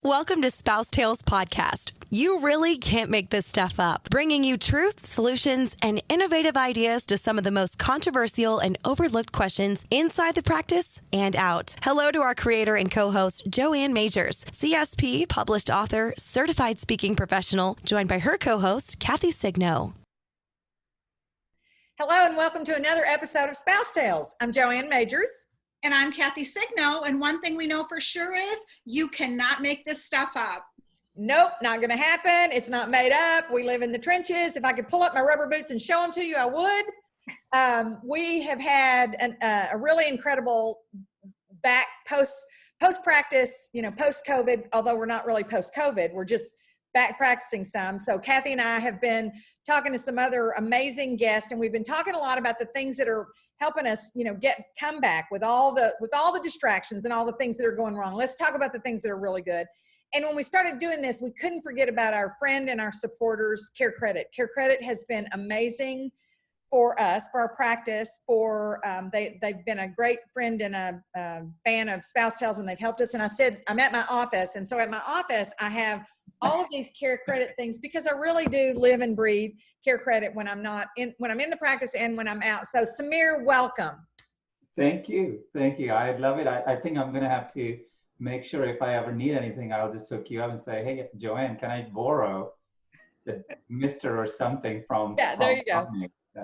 Welcome to SpouseTales podcast. You really can't make this stuff up. Bringing you truth, solutions, and innovative ideas to some of the most controversial and overlooked questions inside the practice and out. Hello to our creator and co-host, Joanne Majors, CSP, published author, certified speaking professional, joined by her co-host, Kathy Signo. Hello and welcome to another episode of SpouseTales. I'm Joanne Majors. And I'm Kathy Signo, and one thing we know for sure is you cannot make this stuff up. Nope, not going to happen. It's not made up. We live in the trenches. If I could pull up my rubber boots and show them to you, I would. We have had a really incredible post-practice, post-COVID, although we're not really post-COVID. We're just back practicing some. So Kathy and I have been talking to some other amazing guests, and we've been talking a lot about the things that are helping us, come back with all the distractions and all the things that are going wrong. Let's talk about the things that are really good. And when we started doing this, we couldn't forget about our friend and our supporters, CareCredit. CareCredit has been amazing for us, for our practice, they've been a great friend and a fan of SpouseTales, and they've helped us. And I said, I'm at my office. And so at my office, I have all of these CareCredit things because I really do live and breathe CareCredit when I'm in the practice and when I'm out. So Sameer, welcome. Thank you. I love it. I think I'm going to have to make sure if I ever need anything, I'll just hook you up and say, hey, Joanne, can I borrow the Mr. or something from? Yeah, there you go.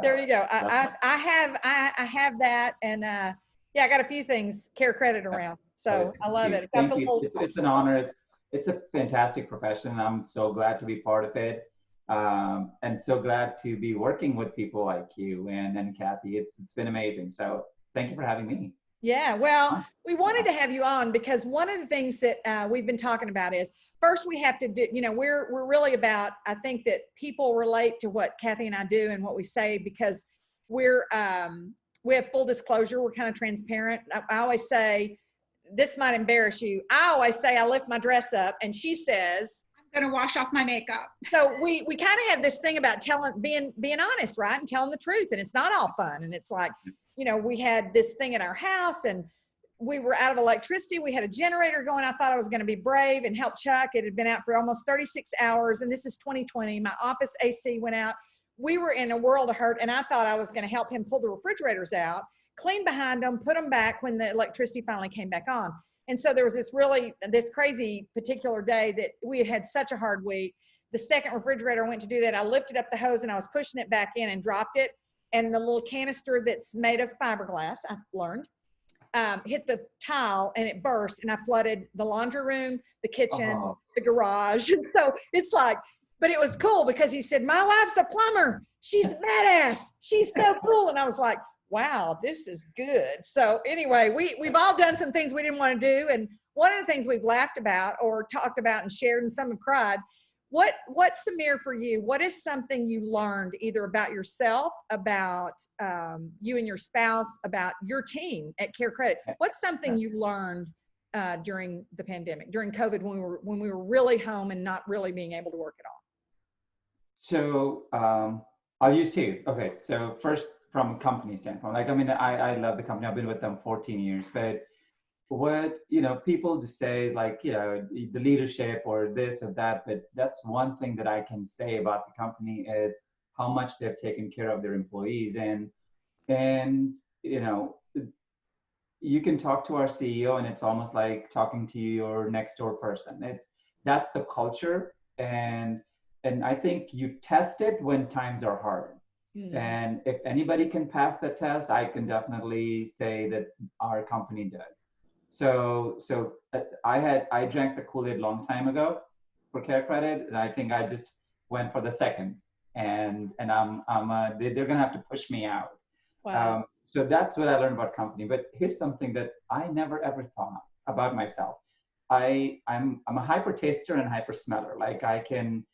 There you go. I have that, and I got a few things CareCredit around. So I love it. Thank you. It's an honor. It's a fantastic profession, and I'm so glad to be part of it, and so glad to be working with people like you and Kathy. It's been amazing. So thank you for having me. Yeah, well, we wanted to have you on because one of the things that we've been talking about is first we have to do, we're really about, I think that people relate to what Kathy and I do and what we say because we have full disclosure. We're kind of transparent. I always say, this might embarrass you. I always say I lift my dress up and she says, I'm going to wash off my makeup. So we kind of have this thing about being honest, right? And telling the truth. And it's not all fun. And it's like, we had this thing at our house and we were out of electricity. We had a generator going. I thought I was going to be brave and help Chuck. It had been out for almost 36 hours. And this is 2020. My office AC went out. We were in a world of hurt. And I thought I was going to help him pull the refrigerators out, clean behind them, put them back when the electricity finally came back on. And so there was this crazy particular day that we had such a hard week. The second refrigerator went to do that. I lifted up the hose and I was pushing it back in and dropped it. And the little canister that's made of fiberglass, I've learned, hit the tile and it burst and I flooded the laundry room, the kitchen, the garage. And so it's like, but it was cool because he said, my wife's a plumber. She's a badass. She's so cool. And I was like, wow, this is good. So anyway, we've all done some things we didn't want to do. And one of the things we've laughed about or talked about and shared and some have cried, what's Sameer for you? What is something you learned either about yourself, about you and your spouse, about your team at CareCredit? What's something you learned during the pandemic, during COVID, when we were really home and not really being able to work at all? So I'll use two. Okay, so first from a company standpoint, I love the company. I've been with them 14 years, but what people just say like the leadership or this or that, but that's one thing that I can say about the company is how much they've taken care of their employees. And you can talk to our CEO and it's almost like talking to your next door person. That's the culture, and I think you test it when times are hard. And if anybody can pass the test, I can definitely say that our company does. So I drank the Kool-Aid long time ago for CareCredit, and I think I just went for the second, and they're gonna have to push me out. Wow. So that's what I learned about company. But here's something that I never ever thought about myself. I'm a hyper taster and hyper smeller. Like I can,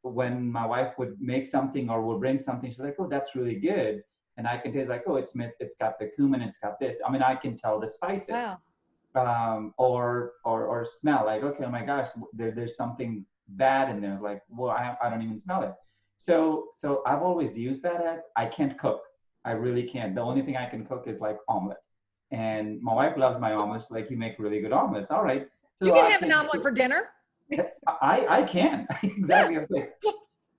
when my wife would make something or would bring something, she's like, oh, that's really good. And I can taste like, oh, it's got the cumin, it's got this. I mean, I can tell the spices. Wow. Or smell like, okay, oh my gosh, there's something bad in there. Like, well, I don't even smell it. So I've always used that as I can't cook. I really can't. The only thing I can cook is like omelet. And my wife loves my omelets. Like, you make really good omelets. All right. So You can have an omelet for dinner. I can. Exactly. I was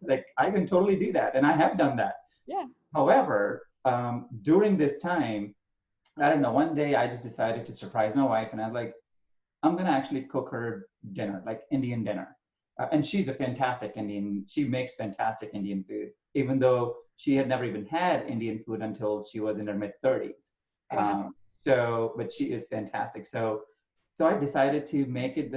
like, I can totally do that. And I have done that. Yeah. However, during this time, I don't know, one day I just decided to surprise my wife, and I was like, I'm going to actually cook her dinner, like Indian dinner. And she's a fantastic Indian. She makes fantastic Indian food, even though she had never even had Indian food until she was in her mid 30s. Wow. But she is fantastic. So I decided to make it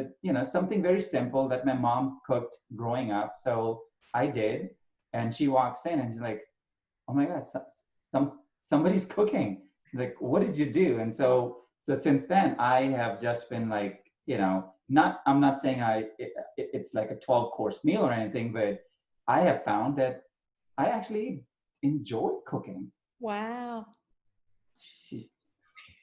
something very simple that my mom cooked growing up. So I did, and she walks in and she's like, "Oh my God, somebody's cooking." Like, what did you do? And so since then, I have just been like, I'm not saying it's like a 12-course meal or anything, but I have found that I actually enjoy cooking. Wow.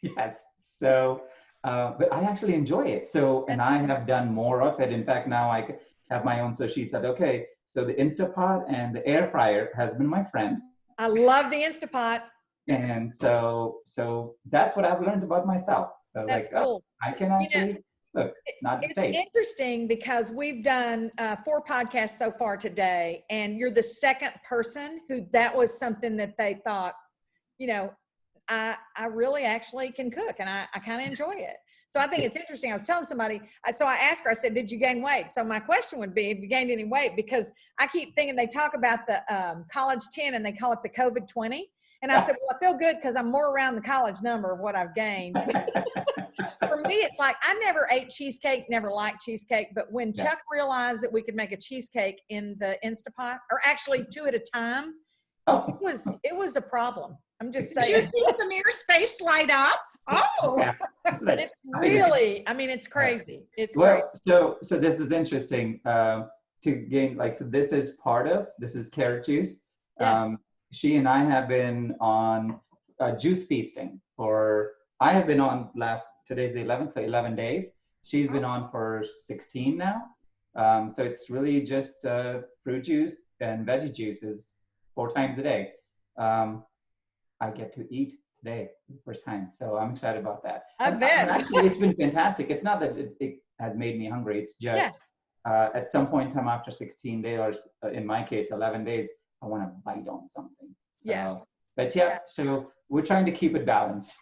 Yes. So, but I actually enjoy it. So, and I have done more of it. In fact, now I have my own. So she said, okay, so the Instapot and the air fryer has been my friend. I love the Instapot. And so that's what I've learned about myself. So that's cool. I can actually look, not just taste. It's interesting because we've done 4 podcasts so far today, and you're the second person who that was something that they thought, I really actually can cook, and I kind of enjoy it. So I think it's interesting. I was telling somebody, so I asked her, I said, did you gain weight? So my question would be, have you gained any weight? Because I keep thinking they talk about the college 10 and they call it the COVID 20. And I said, well, I feel good because I'm more around the college number of what I've gained. For me, it's like I never ate cheesecake, never liked cheesecake. But when Chuck realized that we could make a cheesecake in the Instapot, or actually 2 at a time, it was a problem. I'm just saying. Did you see Sameer's face light up? Oh, yeah. It's really, it's crazy. It's great. So this is interesting to gain, so this is carrot juice. Yeah. She and I have been on juice feasting I have been on today's the 11th, so 11 days. She's been on for 16 now. So it's really just fruit juice and veggie juices 4 times a day. I get to eat today for the first time. So I'm excited about that. I bet. Actually, it's been fantastic. It's not that it has made me hungry. It's just at some point in time after 16 days, or in my case, 11 days, I want to bite on something. So, yes. But so we're trying to keep it balanced.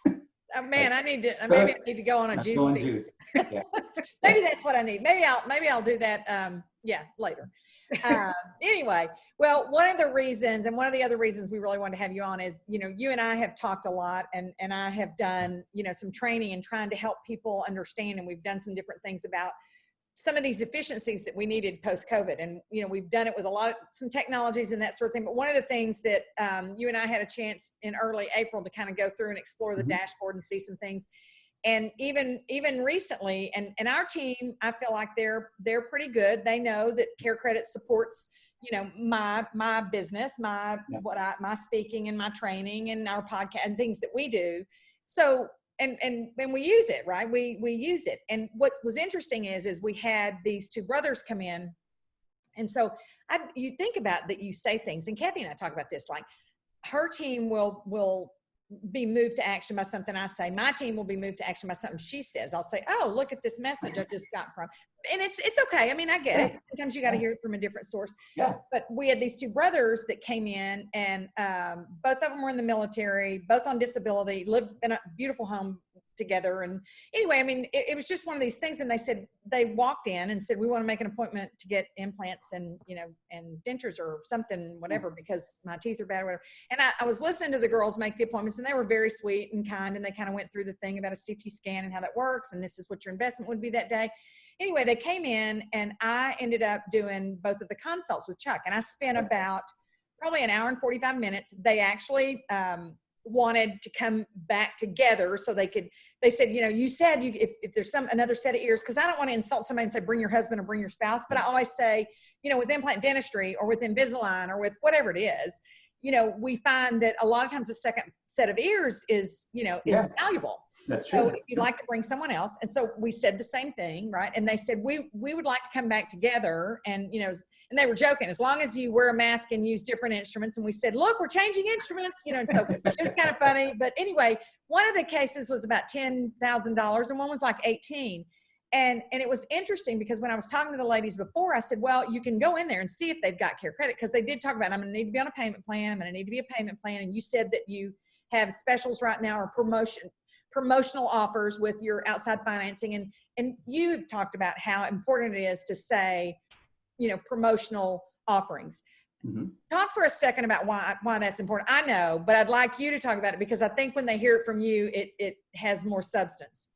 Man, I need to go on a juice. Yeah. Maybe that's what I need. Maybe I'll do that. Later. Anyway, well, one of the reasons, and one of the other reasons we really wanted to have you on is, you and I have talked a lot, and I have done, some training and trying to help people understand, and we've done some different things about some of these efficiencies that we needed post-COVID. And, we've done it with some technologies and that sort of thing. But one of the things that you and I had a chance in early April to kind of go through and explore the dashboard and see some things. And even recently, and our team, I feel like they're pretty good. They know that CareCredit supports, my business, my speaking and my training and our podcast and things that we do. So, and we use it, right? We use it. And what was interesting is we had these 2 brothers come in. And so you think about that, you say things, and Kathy and I talk about this, like her team will be moved to action by something I say. My team will be moved to action by something she says. I'll say, oh, look at this message I just got from, and it's okay. I get it. Sometimes you got to hear it from a different source. Yeah. But we had these 2 brothers that came in, and both of them were in the military, both on disability, lived in a beautiful home together. And anyway, it was just one of these things. And they walked in and said, we want to make an appointment to get implants and, and dentures or something, whatever, because my teeth are bad or whatever. And I was listening to the girls make the appointments, and they were very sweet and kind. And they kind of went through the thing about a CT scan and how that works. And this is what your investment would be that day. Anyway, they came in, and I ended up doing both of the consults with Chuck. And I spent about probably an hour and 45 minutes. They actually wanted to come back together so they said, you said if there's another set of ears, because I don't want to insult somebody and say, bring your husband or bring your spouse. But I always say, with implant dentistry or with Invisalign or with whatever it is, we find that a lot of times the second set of ears is valuable. That's so true. if you'd like to bring someone else. And so we said the same thing, right? And they said, we would like to come back together. And, and they were joking, as long as you wear a mask and use different instruments. And we said, look, we're changing instruments, and so it was kind of funny. But anyway, one of the cases was about $10,000 and one was like 18. And it was interesting because when I was talking to the ladies before, I said, well, you can go in there and see if they've got CareCredit, because they did talk about, I'm going to need to be on a payment plan. I'm going to need to be a payment plan. And you said that you have specials right now, or promotional offers with your outside financing. And you've talked about how important it is to say, promotional offerings. Mm-hmm. Talk for a second about why that's important. I know, but I'd like you to talk about it, because I think when they hear it from you, it has more substance.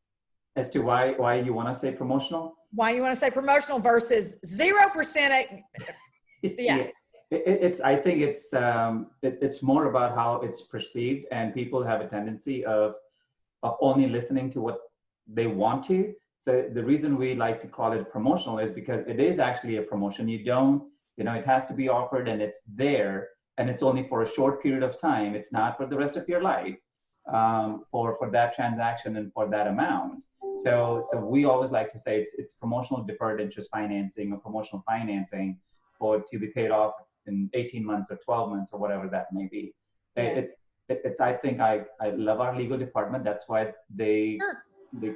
As to why you want to say promotional? Why you want to say promotional versus 0%? Yeah. I think it's more about how it's perceived, and people have a tendency of only listening to what they want to. So the reason we like to call it promotional is because it is actually a promotion. It has to be offered, and it's there, and it's only for a short period of time. It's not for the rest of your life, for that transaction and for that amount. So we always like to say it's promotional deferred interest financing, or promotional financing to be paid off in 18 months or 12 months or whatever that may be. Yeah. I think I love our legal department. That's why they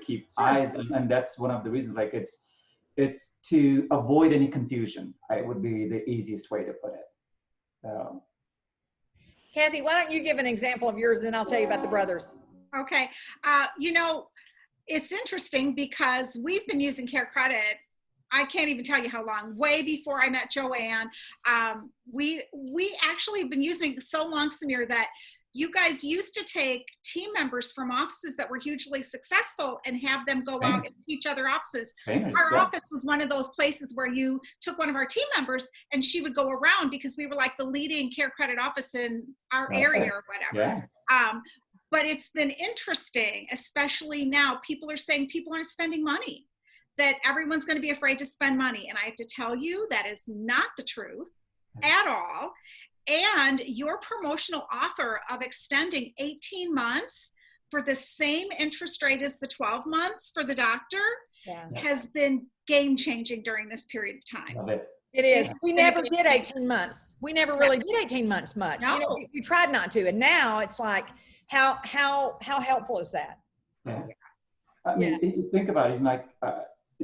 keep eyes, and that's one of the reasons. Like it's to avoid any confusion. It would be the easiest way to put it. Kathy, why don't you give an example of yours, and then I'll tell you about the brothers. Okay. It's interesting because we've been using CareCredit, I can't even tell you how long, way before I met Joanne. We actually have been using it so long, Sameer, that you guys used to take team members from offices that were hugely successful and have them go out and teach other offices. Our office was one of those places where you took one of our team members and she would go around, because we were like the leading CareCredit office in our area or whatever. Yeah. But it's been interesting, especially now, people are saying people aren't spending money, that everyone's going to be afraid to spend money. And I have to tell you, that is not the truth at all. And your promotional offer of extending 18 months for the same interest rate as the 12 months for the doctor has been game changing during this period of time. Love it. It is. We never did 18 months. We never really did 18 months much. No. We tried not to. And now it's like, how helpful is that? Yeah. I mean, you think about it, like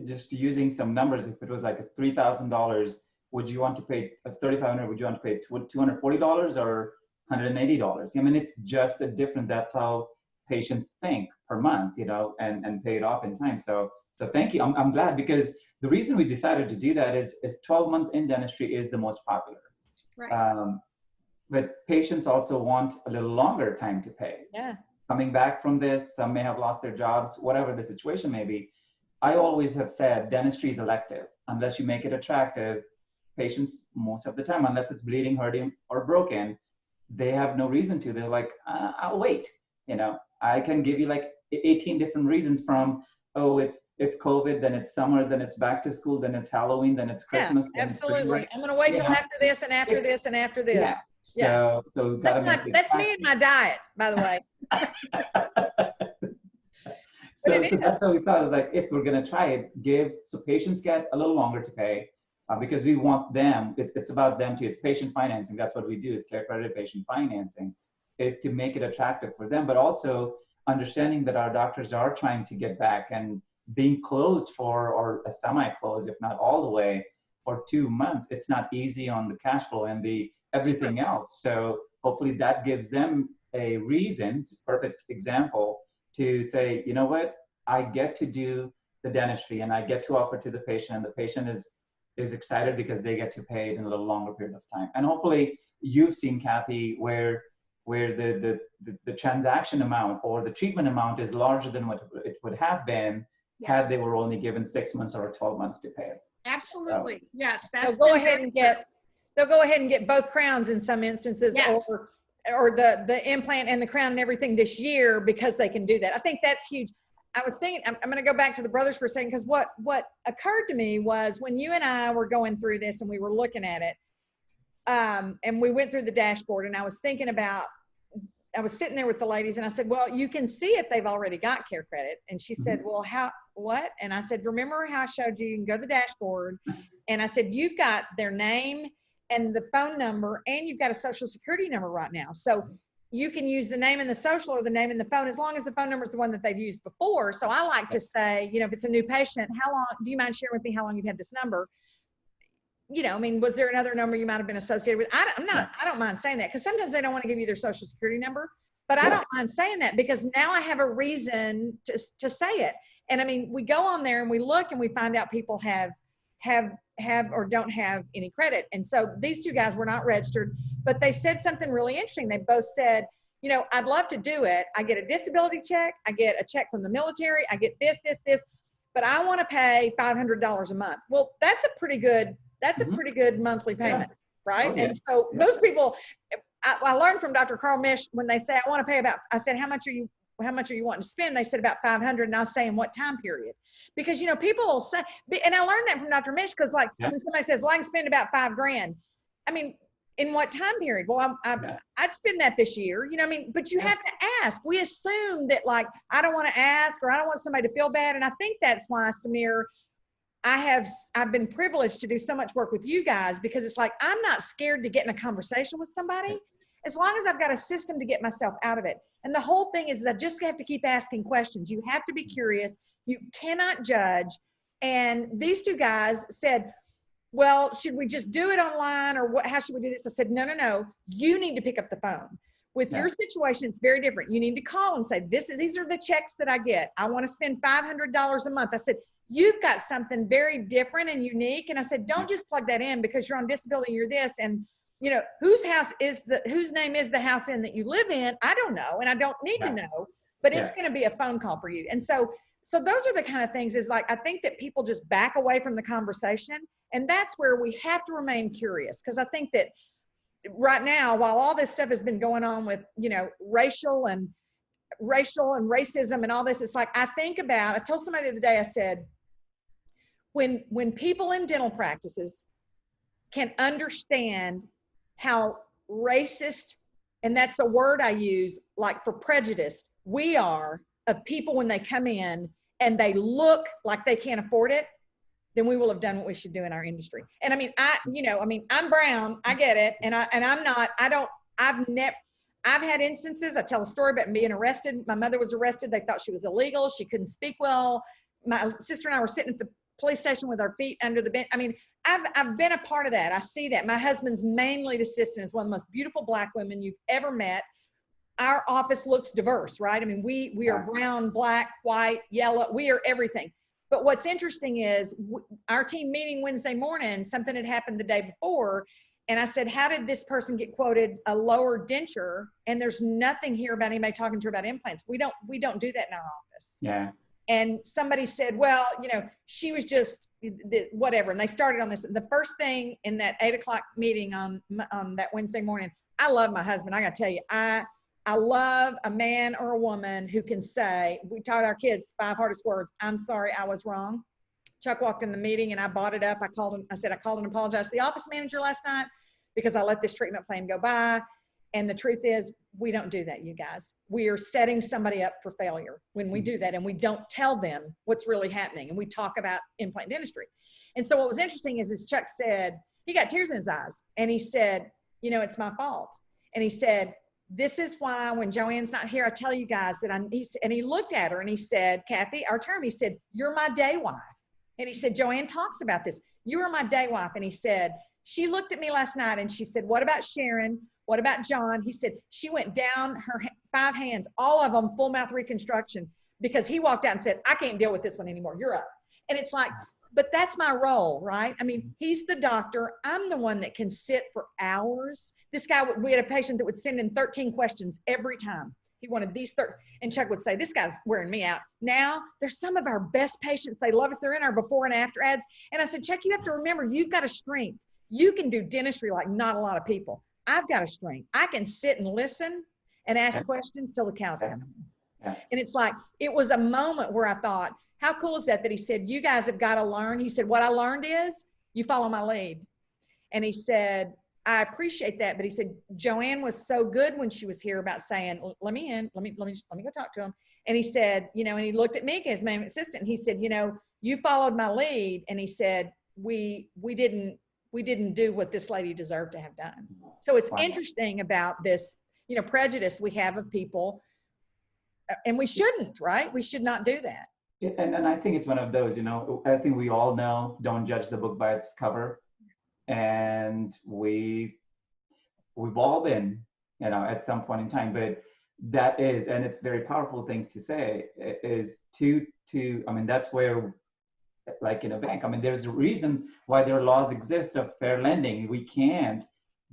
just using some numbers. If it was like $3,000, would you want to pay $3,500? Would you want to pay $240 or $180? I mean, it's just a different. That's how patients think per month, and pay it off in time. So thank you. I'm glad, because the reason we decided to do that is 12-month in dentistry is the most popular. Right. But patients also want a little longer time to pay. Yeah. Coming back from this, some may have lost their jobs, whatever the situation may be. I always have said dentistry is elective. Unless you make it attractive, patients, most of the time, unless it's bleeding, hurting, or broken, they have no reason to. They're like, I'll wait. I can give you like 18 different reasons, from, oh, it's COVID, then it's summer, then it's back to school, then it's Halloween, then it's Christmas. Yeah, absolutely. I'm going to wait till after this and after this and after this. Yeah. So that's me and my diet, by the way. So that's what we thought, is like, if we're going to try it, so patients get a little longer to pay, because we want them, it's about them too. It's patient financing. That's what we do, is CareCredit patient financing, is to make it attractive for them, but also understanding that our doctors are trying to get back, and being closed or a semi-closed, if not all the way, for 2 months. It's not easy on the cash flow and everything else. So hopefully that gives them a reason, perfect example, to say, you know what, I get to do the dentistry and I get to offer to the patient, and the patient is excited because they get to pay it in a little longer period of time. And hopefully you've seen, Kathy, where the transaction amount or the treatment amount is larger than what it would have been had they were only given 6 months or 12 months to pay. Absolutely. So, yes. That's they'll go ahead and get both crowns in some instances, or the implant and the crown and everything this year, because they can do that. I think that's huge. I was thinking, I'm going to go back to the brothers for a second, because what occurred to me was, when you and I were going through this and we were looking at it, and we went through the dashboard, and I was thinking about, I was sitting there with the ladies, and I said, well, you can see if they've already got CareCredit. And she said, well, what? And I said, remember how I showed you can go to the dashboard. And I said, you've got their name and the phone number, and you've got a social security number right now. So you can use the name and the social or the name and the phone, as long as the phone number is the one that they've used before. So I like to say, you know, if it's a new patient, how long, do you mind sharing with me how long you've had this number? You know, I mean, was there another number you might've been associated with? I don't mind saying that, because sometimes they don't want to give you their social security number, but I don't mind saying that, because now I have a reason to say it. And I mean, we go on there and we look and we find out people have or don't have any credit. And so these two guys were not registered, but they said something really interesting. They both said, you know, I'd love to do it. I get a disability check. I get a check from the military. I get this, but I want to pay $500 a month. Well, that's a pretty good monthly payment, right? Oh, yeah. And so most people, I learned from Dr. Carl Misch, when they say, I want to pay about, I said, how much are you wanting to spend? They said about 500. And I was saying, what time period? Because, you know, people will say, and I learned that from Dr. Misch, because like when somebody says, well, I can spend about $5,000. I mean, in what time period? Well, I'd spend that this year, you know what I mean? But you have to ask. We assume that, like, I don't want to ask, or I don't want somebody to feel bad. And I think that's why, Sameer, I've been privileged to do so much work with you guys, because it's like, I'm not scared to get in a conversation with somebody, as long as I've got a system to get myself out of it. And the whole thing is, I just have to keep asking questions. You have to be curious. You cannot judge. And these two guys said, well, should we just do it online, or what, how should we do this? I said, no, you need to pick up the phone. With your situation, it's very different. You need to call and say, these are the checks that I get. I want to spend $500 a month. I said, you've got something very different and unique. And I said, don't just plug that in because you're on disability, you're this. And, you know, whose name is the house in that you live in? I don't know. And I don't need to know, but it's going to be a phone call for you. And so those are the kind of things, is like, I think that people just back away from the conversation. And that's where we have to remain curious. Because I think that right now, while all this stuff has been going on with, you know, racial and racism and all this, it's like, I told somebody the other day, I said, when people in dental practices can understand how racist, and that's the word I use, like for prejudice, we are of people when they come in and they look like they can't afford it, then we will have done what we should do in our industry. And I mean, I'm brown, I get it. And I've had instances, I tell a story about being arrested. My mother was arrested. They thought she was illegal. She couldn't speak well. My sister and I were sitting at the police station with our feet under the bench. I mean, I've been a part of that. I see that. My husband's main lead assistant is one of the most beautiful Black women you've ever met. Our office looks diverse, right? I mean, we are brown, Black, white, yellow. We are everything. But what's interesting is our team meeting Wednesday morning, something had happened the day before. And I said, how did this person get quoted a lower denture? And there's nothing here about anybody talking to her about implants. We don't do that in our office. Yeah. And somebody said, well, you know, she was just whatever. And they started on this. The first thing in that 8 o'clock meeting on that Wednesday morning, I love my husband. I got to tell you, I love a man or a woman who can say, we taught our kids 5 hardest words. I'm sorry, I was wrong. Chuck walked in the meeting and I bought it up. I called and apologized to the office manager last night because I let this treatment plan go by. And the truth is, we don't do that, you guys. We are setting somebody up for failure when we do that, and we don't tell them what's really happening. And we talk about implant dentistry. And so what was interesting is Chuck said, he got tears in his eyes, and he said, you know, it's my fault. And he said, this is why when Joanne's not here, I tell you guys that and he looked at her and he said, Kathy, our term, he said, you're my day wife. And he said, Joanne talks about this. You are my day wife. And he said, she looked at me last night and she said, what about Sharon? What about John? He said, she went down her 5 hands, all of them full mouth reconstruction, because he walked out and said, I can't deal with this one anymore. You're up. And it's like, but that's my role, right? I mean, he's the doctor. I'm the one that can sit for hours. This guy, we had a patient that would send in 13 questions every time. He wanted these 13, and Chuck would say, this guy's wearing me out. Now, they're some of our best patients. They love us. They're in our before and after ads. And I said, Chuck, you have to remember, you've got a strength. You can do dentistry like not a lot of people. I've got a strength. I can sit and listen and ask questions till the cows come home. And it's like, it was a moment where I thought, how cool is that he said, you guys have got to learn. He said, what I learned is you follow my lead. And he said, I appreciate that. But he said, Joanne was so good when she was here about saying, let me in, let me go talk to him. And he said, you know, and he looked at me as my assistant. And he said, you know, you followed my lead. And he said, we didn't do what this lady deserved to have done. So it's interesting about this. prejudice we have of people, and we shouldn't, right? We should not do that. And I think it's one of those, I think we all know, don't judge the book by its cover. And we've all been, at some point in time, but that is, and it's very powerful things to say, is that's where, like in a bank, there's a reason why there are laws exist of fair lending. We can't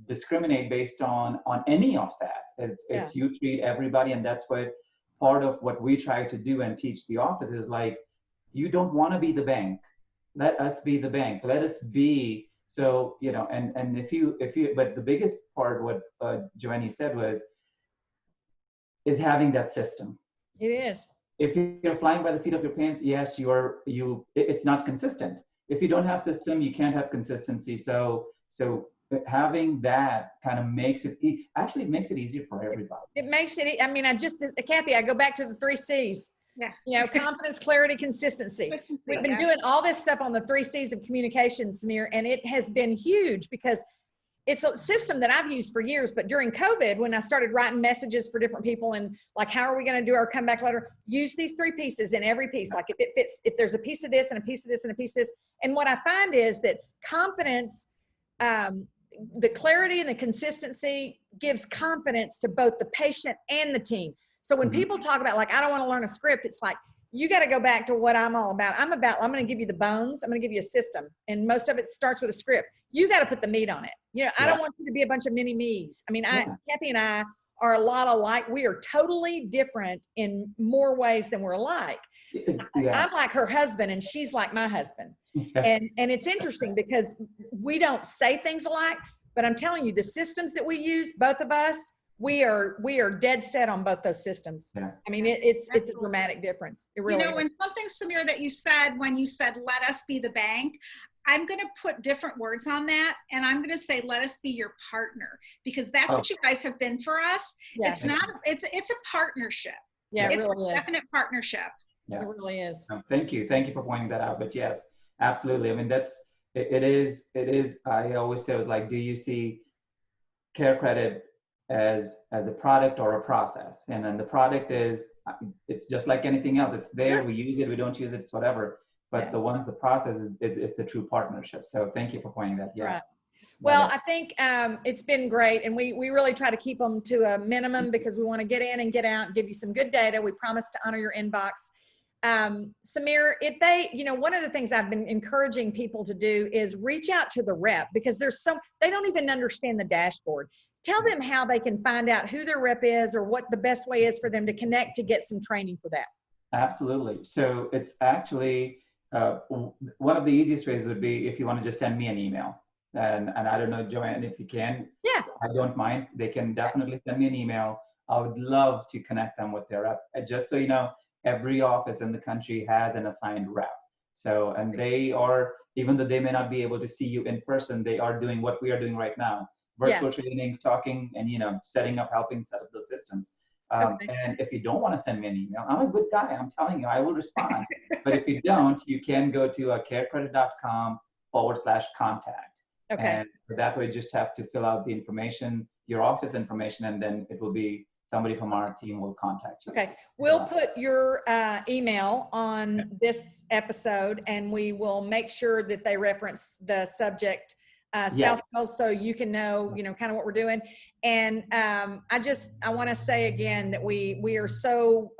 discriminate based on any of that. It's you treat everybody, and that's what part of what we try to do and teach the office is like, you don't want to be the bank. Let us be the bank. Let us be. So, and if you, but the biggest part, what Joanne said is having that system. It is. If you're flying by the seat of your pants, yes, it's not consistent. If you don't have system, you can't have consistency. So having that kind of makes it easier for everybody. It makes it, Kathy, I go back to the 3 C's. Yeah. Confidence, clarity, consistency. We've been doing all this stuff on the 3 C's of communication, Sameer, and it has been huge because it's a system that I've used for years, but during COVID, when I started writing messages for different people and like, how are we going to do our comeback letter? Use these 3 pieces in every piece. Like if it fits, if there's a piece of this and a piece of this and a piece of this. And what I find is that confidence, the clarity and the consistency gives confidence to both the patient and the team. So when people talk about like, I don't want to learn a script, it's like, you got to go back to what I'm all about. I'm going to give you the bones. I'm going to give you a system. And most of it starts with a script. You got to put the meat on it. I don't want you to be a bunch of mini me's. Kathy and I are a lot alike. We are totally different in more ways than we're alike. I'm like her husband and she's like my husband. And it's interesting because we don't say things alike, but I'm telling you, the systems that we use, both of us, we are dead set on both those systems. Yeah. It's a dramatic difference. It really is. And something, Sameer, that you said when you said, let us be the bank, I'm going to put different words on that. And I'm going to say, let us be your partner, because that's what you guys have been for us. Yeah. It's a partnership. Yeah, it's really a definite partnership. Yeah. It really is. Thank you. Thank you for pointing that out. But yes, absolutely. It is, I always say, it was like, do you see CareCredit as a product or a process? And then the product it's just like anything else. It's there, we use it, we don't use it, it's whatever. But the process is the true partnership. So thank you for pointing that. Yes. Right. Well, I think it's been great. And we really try to keep them to a minimum because we want to get in and get out and give you some good data. We promise to honor your inbox. Sameer, if they, one of the things I've been encouraging people to do is reach out to the rep, because they don't even understand the dashboard. Tell them how they can find out who their rep is or what the best way is for them to connect to get some training for that. Absolutely. So it's actually, one of the easiest ways would be if you want to just send me an email. And I don't know, Joanne, if you can, I don't mind. They can definitely send me an email. I would love to connect them with their rep. Just so you know, every office in the country has an assigned rep. So, and they are, even though they may not be able to see you in person, they are doing what we are doing right now. Virtual trainings, talking, and helping set up those systems. And if you don't want to send me an email, I'm a good guy. I'm telling you, I will respond. But if you don't, you can go to carecredit.com/contact. Okay. And that way, just have to fill out the information, your office information, and then it will be somebody from our team will contact you. Okay. We'll put your email on this episode, and we will make sure that they reference the subject SpouseTales, so you can know, kind of what we're doing. And I want to say again that we are so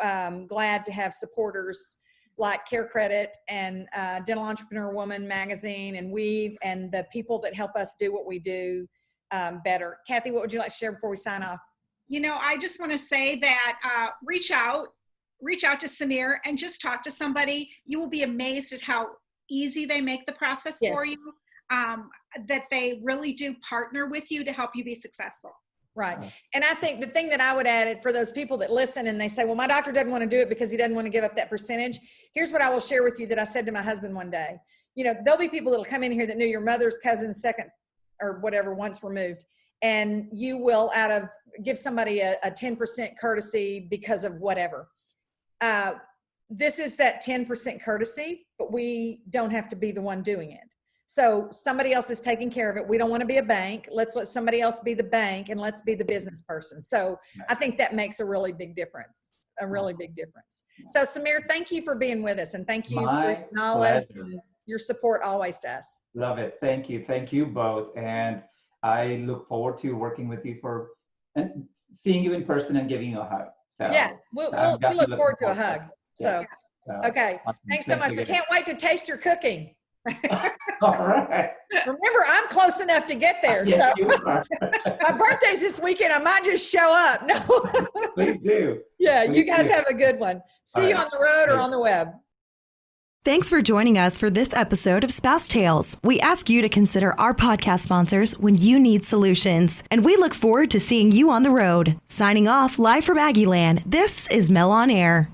glad to have supporters like CareCredit and Dental Entrepreneur Woman magazine and Weave and the people that help us do what we do better. Kathy, what would you like to share before we sign off? I just want to say that reach out to Sameer and just talk to somebody. You will be amazed at how easy they make the process for you. That they really do partner with you to help you be successful. Right. And I think the thing that I would add for those people that listen and they say, well, my doctor doesn't want to do it because he doesn't want to give up that percentage. Here's what I will share with you that I said to my husband one day. There'll be people that'll come in here that knew your mother's cousin's second or whatever once removed. And you will give somebody a 10% courtesy because of whatever. This is that 10% courtesy, but we don't have to be the one doing it. So somebody else is taking care of it. We don't want to be a bank. Let's let somebody else be the bank and let's be the business person. So I think that makes a really big difference, a really big difference. So Sameer, thank you for being with us and thank you for your knowledge and your support always to us. Love it. Thank you. Thank you both. And I look forward to working with you and seeing you in person and giving you a hug. So yeah, we look forward to a hug. So, okay. Thanks so much. I can't wait to taste your cooking. All right. Remember, I'm close enough to get there. Yes, so. you are. My birthday's this weekend. I might just show up. No. Please do. Yeah, Please you guys do. have a good one. See you on the road or on the web. Thanks for joining us for this episode of Spouse Tales. We ask you to consider our podcast sponsors when you need solutions, and we look forward to seeing you on the road. Signing off live from Aggieland, this is Mel on Air.